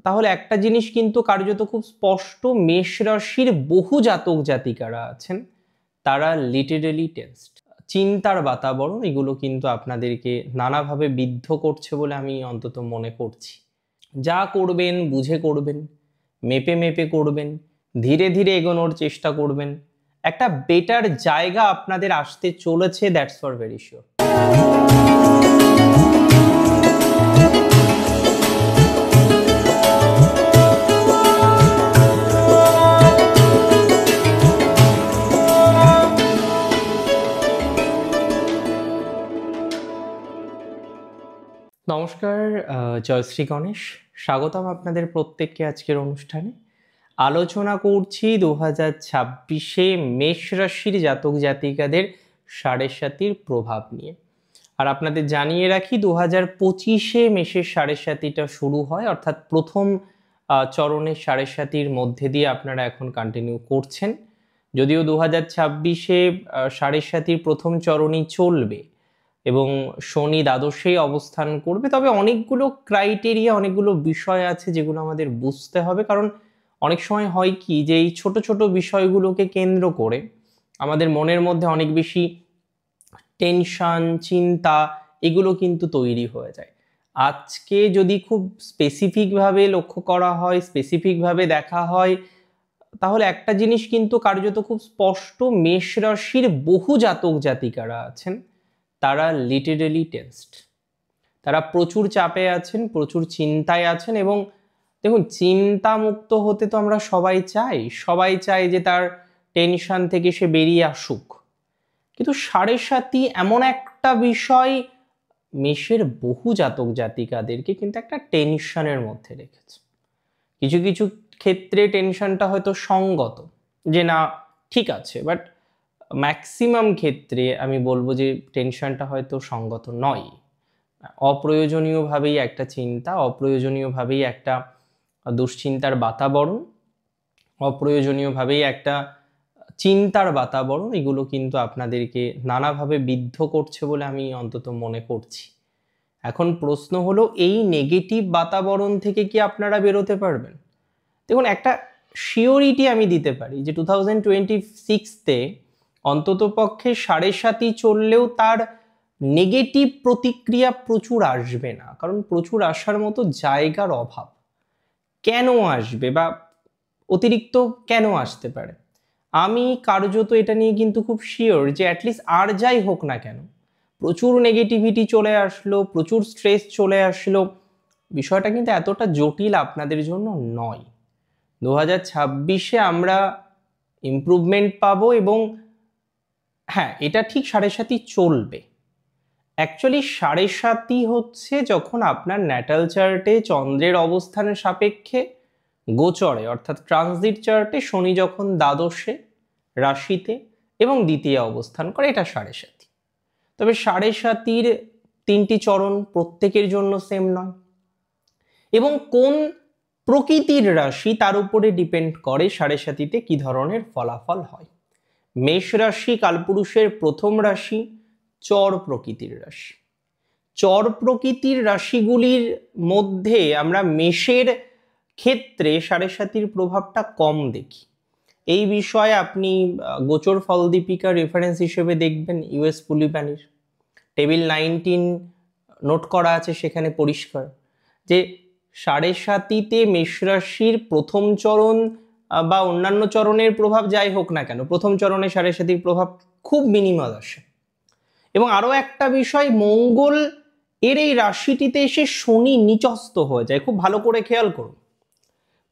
তাহলে একটা জিনিস কিন্তু কার্যত খুব স্পষ্ট, মেষ রাশির বহু জাতক জাতিকারা আছেন তারা লিটারেলি টেন্সড। চিন্তার বাতাবরণ এগুলো কিন্তু আপনাদেরকে নানাভাবে বিদ্ধ করছে বলে আমি অন্তত মনে করছি। যা করবেন বুঝে করবেন, মেপে মেপে করবেন, ধীরে ধীরে এগোনোর চেষ্টা করবেন। একটা বেটার জায়গা আপনাদের আসতে চলেছে, দ্যাটস ফর ভেরি শিওর। নমস্কার, জয়শ্রী গণেশ, স্বাগতম আপনাদের প্রত্যেককে আজকের অনুষ্ঠানে। আলোচনা করছি 2026-এ মেষ রাশির জাতক জাতিকাদের সাড়ে সাতির প্রভাব নিয়ে। আর আপনাদের জানিয়ে রাখি 2025-এ মেষের সাড়ে সাতিটা শুরু হয়, অর্থাৎ প্রথম চরণের সাড়ে সাতির মধ্যে দিয়ে আপনারা এখন কন্টিনিউ করছেন। যদিও 2026-এ সাড়ে সাতির প্রথম চরণই চলবে এবং শনি দ্বাদশেই অবস্থান করবে, তবে অনেকগুলো ক্রাইটেরিয়া, অনেকগুলো বিষয় আছে যেগুলো আমাদের বুঝতে হবে। কারণ অনেক সময় হয় কি যে এই ছোট ছোট বিষয়গুলোকে কেন্দ্র করে আমাদের মনের মধ্যে অনেক বেশি টেনশন, চিন্তা এগুলো কিন্তু তৈরি হয়ে যায়। আজকে যদি খুব স্পেসিফিকভাবে লক্ষ্য করা হয়, স্পেসিফিকভাবে দেখা হয়, তাহলে একটা জিনিস কিন্তু কার্যত খুব স্পষ্ট, মেষ রাশির বহু জাতক জাতিকারা আছেন তারা লিটারেলি টেন্সড। তারা প্রচুর চাপে আছেন, প্রচুর চিন্তায় আছেন। এবং দেখুন, চিন্তামুক্ত হতে তো আমরা সবাই চাই যে তার টেনশন থেকে সে বেরিয়ে আসুক। কিন্তু সাড়ে সাতি এমন একটা বিষয় মেষের বহু জাতক জাতিকাদেরকে কিন্তু একটা টেনশনের মধ্যে রেখেছে। কিছু কিছু ক্ষেত্রে টেনশনটা হয়তো সঙ্গত, যে না ঠিক আছে, বাট ম্যাক্সিমাম ক্ষেত্রে আমি বলবো যে টেনশনটা হয়তো সঙ্গত নয়। অপ্রয়োজনীয়ভাবেই একটা চিন্তা, অপ্রয়োজনীয়ভাবেই একটা দুশ্চিন্তার বাতাবরণ, অপ্রয়োজনীয়ভাবেই একটা চিন্তার বাতাবরণ এগুলো কিন্তু আপনাদেরকে নানাভাবে বিদ্ধ করছে বলে আমি অন্তত মনে করছি। এখন প্রশ্ন হলো, এই নেগেটিভ বাতাবরণ থেকে কি আপনারা বেরোতে পারবেন? দেখুন, একটা শিওরিটি আমি দিতে পারি যে 2026-তে অন্তত পক্ষে সাড়ে সাতি চললেও তার নেগেটিভ প্রতিক্রিয়া প্রচুর আসবে না। কারণ প্রচুর আসার মতো জায়গার অভাব। কেন আসবে বা অতিরিক্ত কেন আসতে পারে, আমি কার্যত এটা নিয়ে কিন্তু খুব শিওর যে অ্যাটলিস্ট আর যাই হোক না কেন, প্রচুর নেগেটিভিটি চলে আসলো, প্রচুর স্ট্রেস চলে আসলো, বিষয়টা কিন্তু এতটা জটিল আপনাদের জন্য নয়। 2026-এ আমরা ইমপ্রুভমেন্ট পাবো এবং হ্যাঁ, এটা ঠিক সাড়ে সাতি চলবে। অ্যাকচুয়ালি সাড়ে সাতি হচ্ছে যখন আপনার ন্যাটাল চার্টে চন্দ্রের অবস্থানের সাপেক্ষে গোচরে, অর্থাৎ ট্রানজিট চার্টে শনি যখন দ্বাদশে রাশিতে এবং দ্বিতীয় অবস্থান করে, এটা সাড়ে সাতি। তবে সাড়ে সাতির তিনটি চরণ প্রত্যেকের জন্য সেম নয়, এবং কোন প্রকৃতির রাশি তার উপরে ডিপেন্ড করে সাড়ে সাতিতে কি ধরনের ফলাফল হয়। মেষ রাশি কালপুরুষের প্রথম রাশি, চর প্রকৃতির রাশি। চর প্রকৃতির রাশিগুলির মধ্যে আমরা মেষের ক্ষেত্রে সাড়ে সাতির প্রভাবটা কম দেখি। এই বিষয়ে আপনি গোচর ফল দীপিকা রেফারেন্স হিসেবে দেখবেন ইউএস পুলিপ্যানির টেবিল 19 নোট করা আছে, সেখানে পরিষ্কার যে সাড়ে সাতিতে মেষ রাশির প্রথম চরণ বা অন্যান্য চরণের প্রভাব যাই হোক না কেন, প্রথম চরণে সাড়ে সাতির প্রভাব খুব মিনিমাল আসে। এবং আরও একটা বিষয়, মঙ্গল এর এই রাশিটিতে এসে শনি নিচস্ত হয়ে যায়। খুব ভালো করে খেয়াল করুন,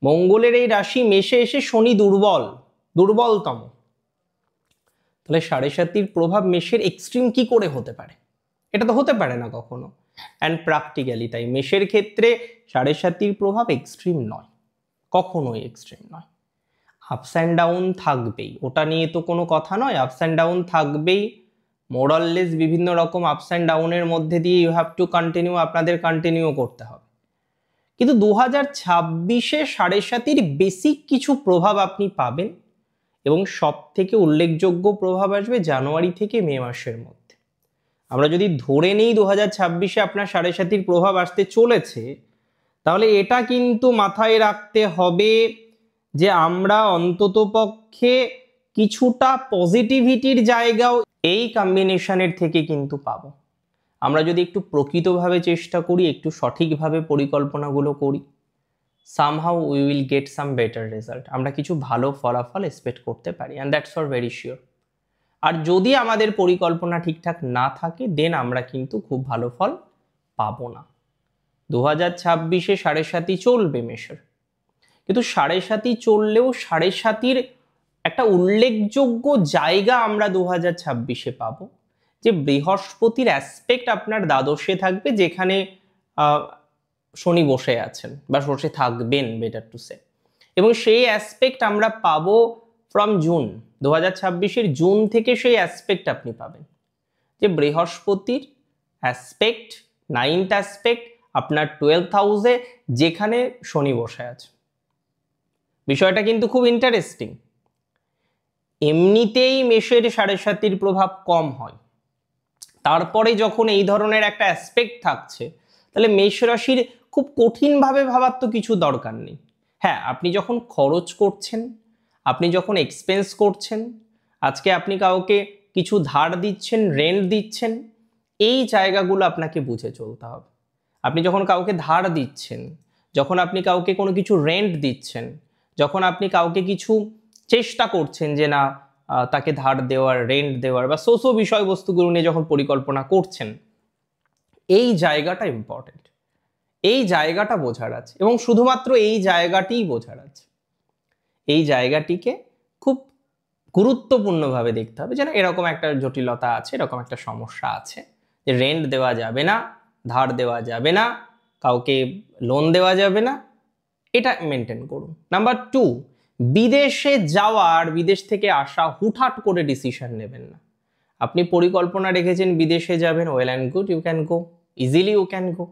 মঙ্গলের এই রাশি মেষে এসে শনি দুর্বলতম। তাহলে সাড়ে সাতির প্রভাব মেষের এক্সট্রিম কি করে হতে পারে? এটা তো হতে পারে না কখনো। অ্যান্ড প্র্যাকটিক্যালি তাই মেষের ক্ষেত্রে সাড়ে সাতির প্রভাব এক্সট্রিম নয়, কখনোই এক্সট্রিম নয়। আপস অ্যান্ড ডাউন থাকবেই, ওটা নিয়ে তো কোনো কথা নয়, আপস অ্যান্ড ডাউন থাকবেই। মোরাললেস বিভিন্ন রকম আপস অ্যান্ড ডাউনের মধ্যে দিয়ে ইউ হ্যাভ টু কন্টিনিউ, আপনাদের কন্টিনিউ করতে হবে। কিন্তু 2026-এ সাড়ে সাতির বেসিক কিছু প্রভাব আপনি পাবেন, এবং সব থেকে উল্লেখযোগ্য প্রভাব আসবে জানুয়ারি থেকে মে মাসের মধ্যে। আমরা যদি ধরে নিই 2026-এ আপনার সাড়ে সাতির প্রভাব আসতে চলেছে, তাহলে এটা কিন্তু মাথায় রাখতে হবে যে আমরা অন্ততপক্ষে কিছুটা পজিটিভিটির জায়গাও এই কম্বিনেশনের থেকে কিন্তু পাবো। আমরা যদি একটু প্রকৃতভাবে চেষ্টা করি, একটু সঠিকভাবে পরিকল্পনাগুলো করি, somehow we will get some better result, আমরা কিছু ভালো ফলাফল এক্সপেক্ট করতে পারি, and that's for very sure। আর যদি আমাদের পরিকল্পনা ঠিকঠাক না থাকে দেন আমরা কিন্তু খুব ভালো ফল পাবো না। 2026-এ 7.5 চলবে মেষের, কিন্তু 7.5 চললেও 7.5-র একটা উল্লেখযোগ্য জায়গা আমরা 2026-এ পাবো, যে বৃহস্পতির অ্যাসপেক্ট আপনার দ্বাদশে থাকবে, যেখানে শনি বসে আছেন বা বসে থাকবেন বেটার টু সে, এবং সেই অ্যাসপেক্ট আমরা পাবো ফ্রম জুন। 2026-এর জুন থেকে সেই অ্যাসপেক্ট আপনি পাবেন, যে বৃহস্পতির অ্যাসপেক্ট, 9th অ্যাসপেক্ট আপনার 12th হাউসে, যেখানে শনি বসে আছে। বিষয়টা কিন্তু খুব ইন্টারেস্টিং। এমনিতেই মেষের 7.5-র প্রভাব কম হয়, তারপরে যখন এই ধরনের একটা অ্যাসপেক্ট থাকছে, তাহলে মেষ রাশির খুব কঠিনভাবে ভাবার তো কিছু দরকার নেই। হ্যাঁ, আপনি যখন খরচ করছেন, আপনি যখন এক্সপেন্স করছেন, আজকে আপনি কাউকে কিছু ধার দিচ্ছেন, রেন্ট দিচ্ছেন, এই জায়গাগুলো আপনাকে বুঝে চলতে হবে। আপনি যখন কাউকে ধার দিচ্ছেন, যখন আপনি কাউকে কোনো কিছু রেন্ট দিচ্ছেন, যখন আপনি কাউকে কিছু চেষ্টা করছেন যে না তাকে ধার দেওয়ার, রেন্ট দেওয়ার বা সোসো বিষয়বস্তুগুলো নিয়ে যখন পরিকল্পনা করছেন, এই জায়গাটা ইম্পর্টেন্ট, এই জায়গাটা বোঝার আছে, এবং শুধুমাত্র এই জায়গাটিই বোঝার আছে। এই জায়গাটিকে খুব গুরুত্বপূর্ণভাবে দেখতে হবে, যেন এরকম একটা জটিলতা আছে, এরকম একটা সমস্যা আছে, যে রেন্ট দেওয়া যাবে না, ধার দেওয়া যাবে না, কাউকে লোন দেওয়া যাবে না, এটা মেনটেন করুন। নাম্বার 2, বিদেশে যাওয়ার, বিদেশ থেকে আসা হুটহাট করে ডিসিশন নেবেন না। আপনি পরিকল্পনা রেখেছেন বিদেশে যাবেন, well and good, you can go, easily you can go.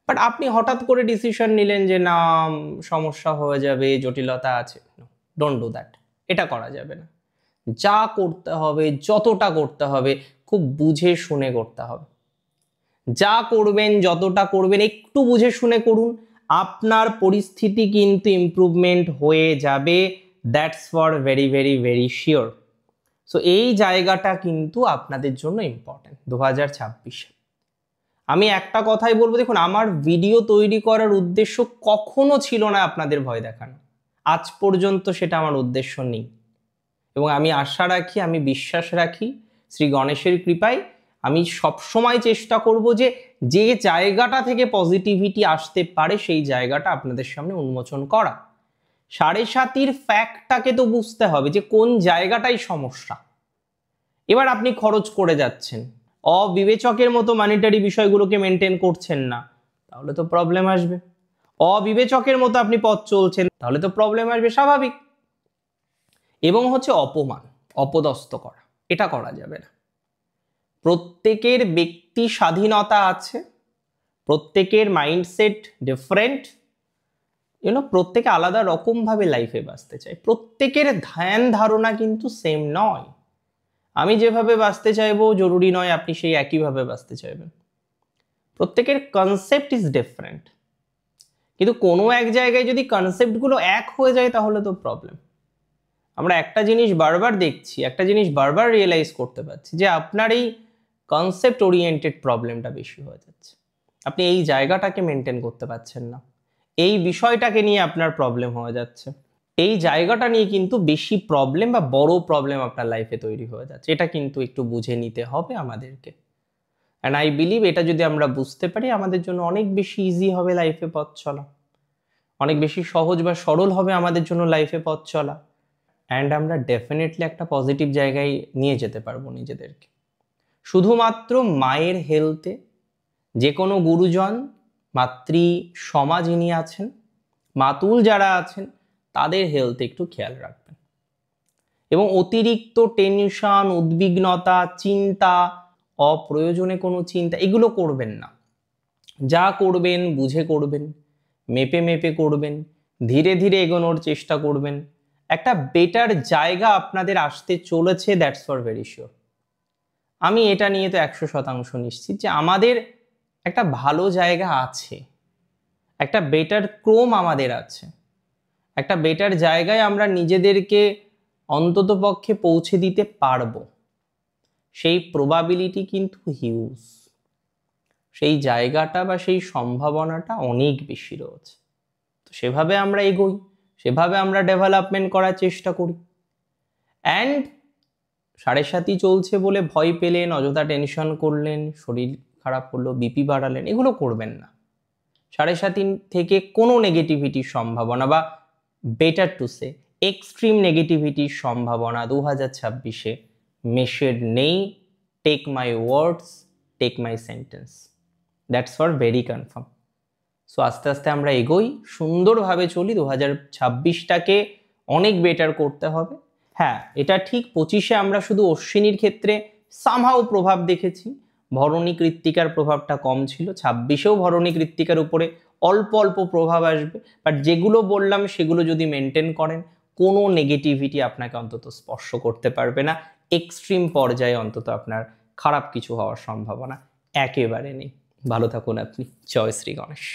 But আপনি হঠাৎ করে ডিসিশন নিলেন যে না সমস্যা হয়ে যাবে, জটিলতা আছে, ডোন্ট ডু দ্যাট, এটা করা যাবে না। যা করতে হবে, যতটা করতে হবে, খুব বুঝে শুনে করতে হবে। যা করবেন, যতটা করবেন, একটু বুঝে শুনে করুন, আপনার পরিস্থিতি কিন্তু ইমপ্রুভমেন্ট হয়ে যাবে, that's for very very very sure. So এই জায়গাটা কিন্তু আপনাদের জন্য ইম্পর্টেন্ট 2026-এ। আমি একটা কথাই বলবো, দেখুন আমার ভিডিও তৈরি করার উদ্দেশ্য কখনো ছিল না আপনাদের ভয় দেখানো, আজ পর্যন্ত সেটা আমার উদ্দেশ্য নেই, এবং আমি আশা রাখি, আমি বিশ্বাস রাখি শ্রী গণেশের কৃপায় আমি সবসময় চেষ্টা করব যে যে জায়গাটা থেকে পজিটিভিটি আসতে পারে সেই জায়গাটা আপনাদের সামনে উন্মোচন করা। 7.5-র ফ্যাক্টটাকে তো বুঝতে হবে যে কোন জায়গাটাই সমস্যা। এবার আপনি খরচ করে যাচ্ছেন, অবিবেচকের মতো মানিটারি বিষয়গুলোকে মেনটেন করছেন না, তাহলে তো প্রবলেম আসবে। অবিবেচকের মতো আপনি পথ চলছেন, তাহলে তো প্রবলেম আসবে, স্বাভাবিক। এবং হচ্ছে অপমান, অপদস্থ করা, এটা করা যাবে না। প্রত্যেকের ব্যক্তি স্বাধীনতা আছে, প্রত্যেকের মাইন্ডসেট ডিফারেন্ট, প্রত্যেকে আলাদা রকমভাবে লাইফে বাঁচতে চায়, প্রত্যেকের ধ্যান ধারণা কিন্তু সেম নয়। আমি যেভাবে বাঁচতে চাইবো জরুরি নয় আপনি সেই একইভাবে বাঁচতে চাইবেন, প্রত্যেকের কনসেপ্ট ইজ ডিফারেন্ট। কিন্তু কোনো এক জায়গায় যদি কনসেপ্টগুলো এক হয়ে যায় তাহলে তো প্রবলেম। আমরা একটা জিনিস বারবার দেখছি, একটা জিনিস বারবার রিয়েলাইজ করতে পারছি, যে আপনার এই কনসেপ্ট ওরিয়েন্টেড প্রবলেমটা বেশি হয়ে যাচ্ছে, আপনি এই জায়গাটাকে মেনটেন করতে পারছেন না, এই বিষয়টাকে নিয়ে আপনার প্রবলেম হয়ে যাচ্ছে, এই জায়গাটা নিয়ে কিন্তু বেশি প্রবলেম বা বড় প্রবলেম আপনার লাইফে তৈরি হয়ে যাচ্ছে। এটা কিন্তু একটু বুঝে নিতে হবে আমাদেরকে, অ্যান্ড আই বিলিভ এটা যদি আমরা বুঝতে পারি আমাদের জন্য অনেক বেশি ইজি হবে লাইফে পথ চলা, অনেক বেশি সহজ বা সরল হবে আমাদের জন্য লাইফে পথ চলা, অ্যান্ড আমরা ডেফিনেটলি একটা পজিটিভ জায়গায় নিয়ে যেতে পারবো নিজেদেরকে। শুধুমাত্র মায়ের হেলথে, যে কোনো গুরুজন, মাতৃ সমাজ যিনি আছেন, মাতুল যারা আছেন, তাদের হেলথে একটু খেয়াল রাখবেন, এবং অতিরিক্ত টেনশন, উদ্বিগ্নতা, চিন্তা, অপ্রয়োজনে কোনো চিন্তা, এগুলো করবেন না। যা করবেন বুঝে করবেন, মেপে মেপে করবেন, ধীরে ধীরে এগোনোর চেষ্টা করবেন। একটা বেটার জায়গা আপনাদের আসতে চলেছে, দ্যাটস ফর ভেরি শিওর। আমি এটা নিয়ে তো 100% নিশ্চিত যে আমাদের একটা ভালো জায়গা আছে, একটা বেটার ক্রম আমাদের আছে, একটা বেটার জায়গায় আমরা নিজেদেরকে অন্তত পক্ষে পৌঁছে দিতে পারবো, সেই প্রবাবিলিটি কিন্তু হিউজ, সেই জায়গাটা বা সেই সম্ভাবনাটা অনেক বেশি রয়েছে। তো সেভাবে আমরা এগোই, সেভাবে আমরা ডেভেলপমেন্ট করার চেষ্টা করি। অ্যান্ড 7.5 চলছে বলে ভয় পেলেন, অযথা টেনশন করলেন, শরীর খারাপ হলো, বিপি বাড়ালেন, এগুলো করবেন না। 7.5 থেকে কোনো নেগেটিভিটির সম্ভাবনা, বা বেটার টু সে এক্সট্রিম নেগেটিভিটির সম্ভাবনা 2026-এ মেশের নেই। Take my words, take my sentence, that's for very confirm. So আস্তে আস্তে আমরা এগোই, সুন্দরভাবে চলি। 2026টাকে অনেক বেটার করতে হবে। হ্যাঁ, এটা ঠিক 25-এ আমরা শুধু অশ্বিনীর ক্ষেত্রে সামহাও প্রভাব দেখেছি, ভরণী কৃত্তিকার প্রভাবটা কম ছিল। 26-এও ভরণী কৃত্তিকার উপরে অল্প অল্প প্রভাব আসবে, বাট যেগুলো বললাম সেগুলো যদি মেনটেন করেন, কোনো নেগেটিভিটি আপনাকে অন্তত স্পর্শ করতে পারবে না। এক্সট্রিম পর্যায়ে অন্তত আপনার খারাপ কিছু হওয়ার সম্ভাবনা একেবারে নেই। ভালো থাকুন আপনি। জয় শ্রী গণেশ।